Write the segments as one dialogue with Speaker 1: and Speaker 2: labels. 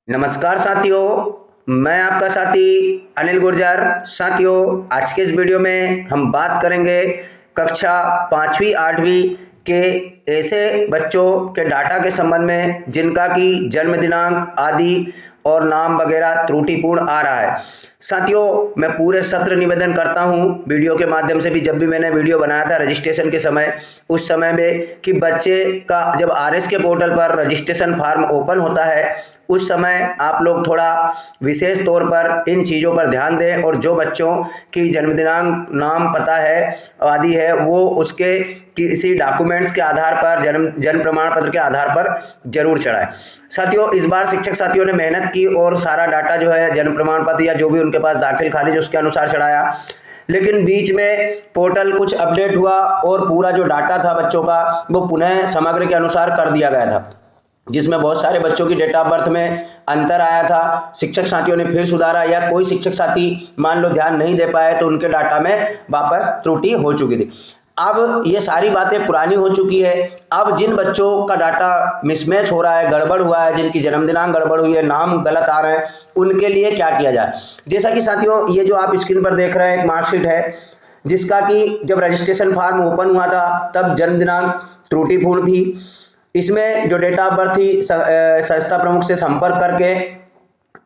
Speaker 1: नमस्कार साथियों, मैं आपका साथी अनिल गुर्जर। साथियों, आज के इस वीडियो में हम बात करेंगे कक्षा 5वीं 8वीं के ऐसे बच्चों के डाटा के संबंध में जिनका कि जन्म दिनांक आदि और नाम वगैरह त्रुटिपूर्ण आ रहा है। साथियों, मैं पूरे सत्र निवेदन करता हूं वीडियो के माध्यम से भी, जब भी मैंने वीडियो बनाया था रजिस्ट्रेशन के समय, उस समय में कि बच्चे का जब आरएस के पोर्टल पर रजिस्ट्रेशन फॉर्म ओपन होता है उस समय आप लोग थोड़ा विशेष तौर पर इन चीज़ों पर ध्यान दें और जो बच्चों की जन्म दिनांक, नाम, पता है आदि है वो उसके किसी डॉक्यूमेंट्स के आधार पर, जन्म प्रमाण पत्र के आधार पर जरूर चढ़ाएं। साथियों, इस बार शिक्षक साथियों ने मेहनत की और सारा डाटा जो है जन्म प्रमाण पत्र या जो भी उनके पास दाखिल खारिज उसके अनुसार चढ़ाया, लेकिन बीच में पोर्टल कुछ अपडेट हुआ और पूरा जो डाटा था बच्चों का वो पुनः समग्र के अनुसार कर दिया गया था, जिसमें बहुत सारे बच्चों की डेट ऑफ बर्थ में अंतर आया था। शिक्षक साथियों ने फिर सुधारा, या कोई शिक्षक साथी मान लो ध्यान नहीं दे पाए तो उनके डाटा में वापस त्रुटि हो चुकी थी। अब ये सारी बातें पुरानी हो चुकी है। अब जिन बच्चों का डाटा मिसमैच हो रहा है, गड़बड़ हुआ है, जिनकी जन्म दिनांक गड़बड़ हुई है, नाम गलत आ रहे हैं, उनके लिए क्या किया जाए। जैसा कि साथियों ये जो आप स्क्रीन पर देख रहे हैं एक मार्कशीट है, जिसका कि जब रजिस्ट्रेशन फॉर्म ओपन हुआ था तब जन्म दिनांक त्रुटिपूर्ण थी। इसमें जो डेट ऑफ बर्थ थी संस्था प्रमुख से संपर्क करके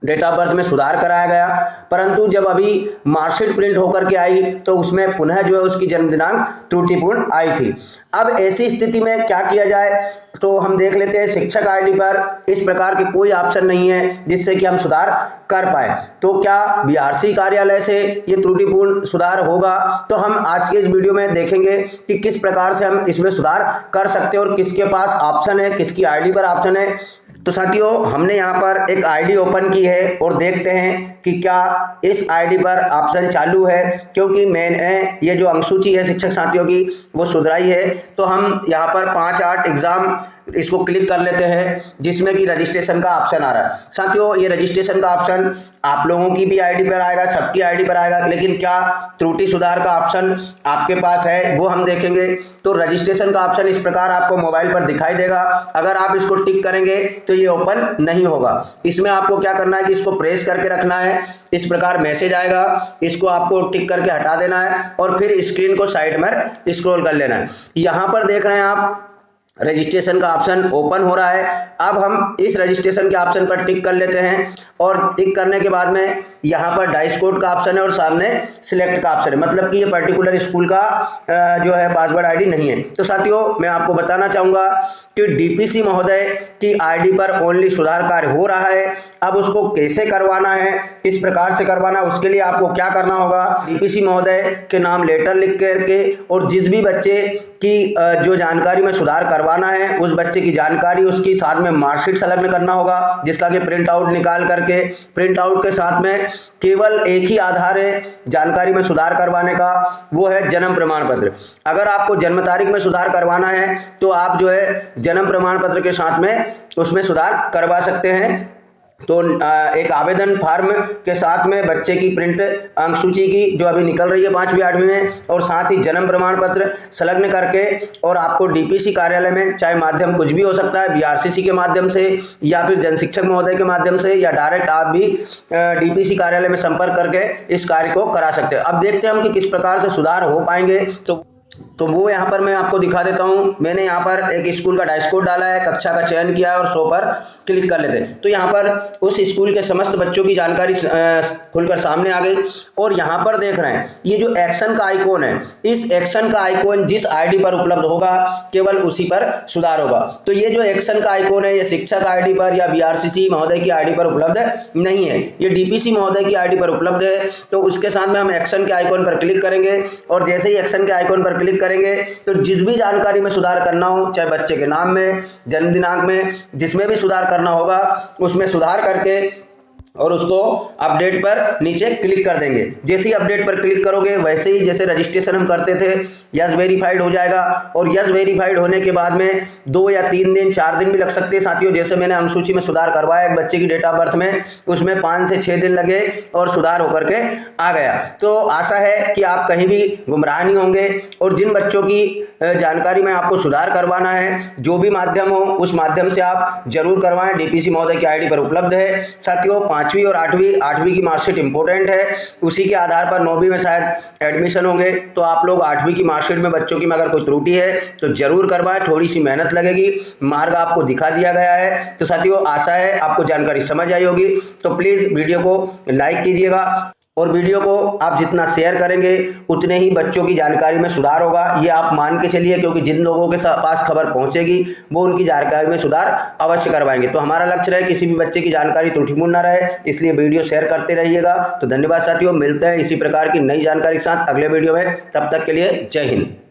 Speaker 1: डेट ऑफ बर्थ में सुधार कराया गया, परंतु जब अभी मार्कशीट प्रिंट होकर के आई तो उसमें पुनः जो है उसकी जन्म दिनांक त्रुटिपूर्ण आई थी। अब ऐसी स्थिति में क्या किया जाए, तो हम देख लेते हैं शिक्षक आईडी पर इस प्रकार के कोई ऑप्शन नहीं है जिससे कि हम सुधार कर पाए। तो क्या बीआरसी कार्यालय से ये त्रुटिपूर्ण सुधार होगा, तो हम आज के इस वीडियो में देखेंगे कि किस प्रकार से हम इसमें सुधार कर सकते हैं और किसके पास ऑप्शन है, किसकी आईडी पर ऑप्शन है। तो साथियों, हमने यहाँ पर एक आईडी ओपन की है और देखते हैं कि क्या इस आईडी पर ऑप्शन चालू है, क्योंकि मैंने ये जो अंकसूची है शिक्षक साथियों की वो सुधराई है। तो हम यहाँ पर 5-8 एग्जाम इसको क्लिक कर लेते हैं, जिसमें कि रजिस्ट्रेशन का ऑप्शन आ रहा है। साथियों, ये रजिस्ट्रेशन का ऑप्शन आप लोगों की भी आईडी पर आएगा, सबकी आईडी पर आएगा, लेकिन क्या त्रुटि सुधार का ऑप्शन आपके पास है वो हम देखेंगे। तो रजिस्ट्रेशन का ऑप्शन इस प्रकार आपको मोबाइल पर दिखाई देगा। अगर आप इसको टिक करेंगे तो ये ओपन नहीं होगा। इसमें आपको क्या करना है कि इसको प्रेस करके रखना है, इस प्रकार मैसेज आएगा, इसको आपको टिक करके हटा देना है और फिर स्क्रीन को साइड में स्क्रॉल कर लेना है। यहाँ पर देख रहे हैं आप रजिस्ट्रेशन का ऑप्शन ओपन हो रहा है। अब हम इस रजिस्ट्रेशन के ऑप्शन पर टिक कर लेते हैं और टिक करने के बाद में यहाँ पर डाइस कोड का ऑप्शन है और सामने सिलेक्ट का ऑप्शन है, मतलब कि ये पर्टिकुलर स्कूल का जो है पासवर्ड आईडी नहीं है। तो साथियों, मैं आपको बताना चाहूँगा कि डीपीसी महोदय की आईडी पर ओनली सुधार कार्य हो रहा है। अब उसको कैसे करवाना है, किस प्रकार से करवाना है, उसके लिए आपको क्या करना होगा, डीपीसी महोदय के नाम लेटर लिख करके और जिस भी बच्चे की जो जानकारी में सुधार करवाना है उस बच्चे की जानकारी उसकी साथ में मार्कशीट संलग्न करना होगा, जिसका कि प्रिंट आउट निकाल करके, प्रिंट आउट के साथ में केवल एक ही आधार है जानकारी में सुधार करवाने का, वो है जन्म प्रमाण पत्र। अगर आपको जन्म तारीख में सुधार करवाना है तो आप जो है जन्म प्रमाण पत्र के साथ में उसमें सुधार करवा सकते हैं। तो एक आवेदन फॉर्म के साथ में बच्चे की प्रिंट अंकसूची की जो अभी निकल रही है 5वीं 8वीं में, और साथ ही जन्म प्रमाण पत्र संलग्न करके, और आपको डीपीसी कार्यालय में चाहे माध्यम कुछ भी हो सकता है, बीआरसीसी के माध्यम से या फिर जन शिक्षक महोदय के माध्यम से, या डायरेक्ट आप भी डीपीसी कार्यालय में संपर्क करके इस कार्य को करा सकते हैं। अब देखते हैं हम कि किस प्रकार से सुधार हो पाएंगे। तो वो यहाँ पर मैं आपको दिखा देता हूँ। मैंने यहाँ पर एक स्कूल का डाइस कोड डाला है, कक्षा का चयन किया है और 100 पर क्लिक कर लेते हैं। तो यहाँ पर उस स्कूल के समस्त बच्चों की जानकारी खुलकर सामने आ गई। और यहाँ पर देख रहे हैं ये जो एक्शन का आइकॉन है, इस एक्शन का आइकॉन जिस आईडी पर उपलब्ध होगा केवल उसी पर सुधार होगा। तो ये जो एक्शन का आइकॉन है ये शिक्षक आईडी पर या बीआरसीसी महोदय की आईडी पर उपलब्ध नहीं है, ये डीपीसी महोदय की आईडी पर उपलब्ध है। तो उसके साथ में हम एक्शन के आइकॉन पर क्लिक करेंगे और जैसे ही एक्शन के आइकॉन पर क्लिक करेंगे तो जिस भी जानकारी में सुधार करना हो, चाहे बच्चे के नाम में, जन्म दिनांक में, जिसमें भी सुधार करना होगा उसमें सुधार करके और उसको अपडेट पर नीचे क्लिक कर देंगे। जैसे ही अपडेट पर क्लिक करोगे वैसे ही जैसे रजिस्ट्रेशन हम करते थे यस वेरीफाइड हो जाएगा। और यस वेरीफाइड होने के बाद में 2 या 3 दिन 4 दिन भी लग सकते हैं साथियों। जैसे मैंने अंकसूची में सुधार करवाया एक बच्चे की डेट ऑफ बर्थ में, उसमें 5 से 6 दिन लगे और सुधार होकर के आ गया। तो आशा है कि आप कहीं भी गुमराह नहीं होंगे। और जिन बच्चों की जानकारी में आपको सुधार करवाना है, जो भी माध्यम हो उस माध्यम से आप जरूर करवाएं। डीपीसी महोदय की आईडी पर उपलब्ध है। साथियों 5वीं और 8वीं की मार्कशीट इंपॉर्टेंट है, उसी के आधार पर 9वीं में शायद एडमिशन होंगे। तो आप लोग 8वीं की मार्कशीट में बच्चों की में अगर कोई त्रुटि है तो जरूर करवाएं, थोड़ी सी मेहनत लगेगी, मार्ग आपको दिखा दिया गया है। तो साथियों आशा है आपको जानकारी समझ आई होगी। तो प्लीज वीडियो को लाइक कीजिएगा और वीडियो को आप जितना शेयर करेंगे उतने ही बच्चों की जानकारी में सुधार होगा, ये आप मान के चलिए। क्योंकि जिन लोगों के पास खबर पहुंचेगी वो उनकी जानकारी में सुधार अवश्य करवाएंगे। तो हमारा लक्ष्य रहे किसी भी बच्चे की जानकारी त्रुटिपूर्ण न रहे, इसलिए वीडियो शेयर करते रहिएगा। तो धन्यवाद साथियों, मिलते हैं इसी प्रकार की नई जानकारी के साथ अगले वीडियो में। तब तक के लिए जय हिंद।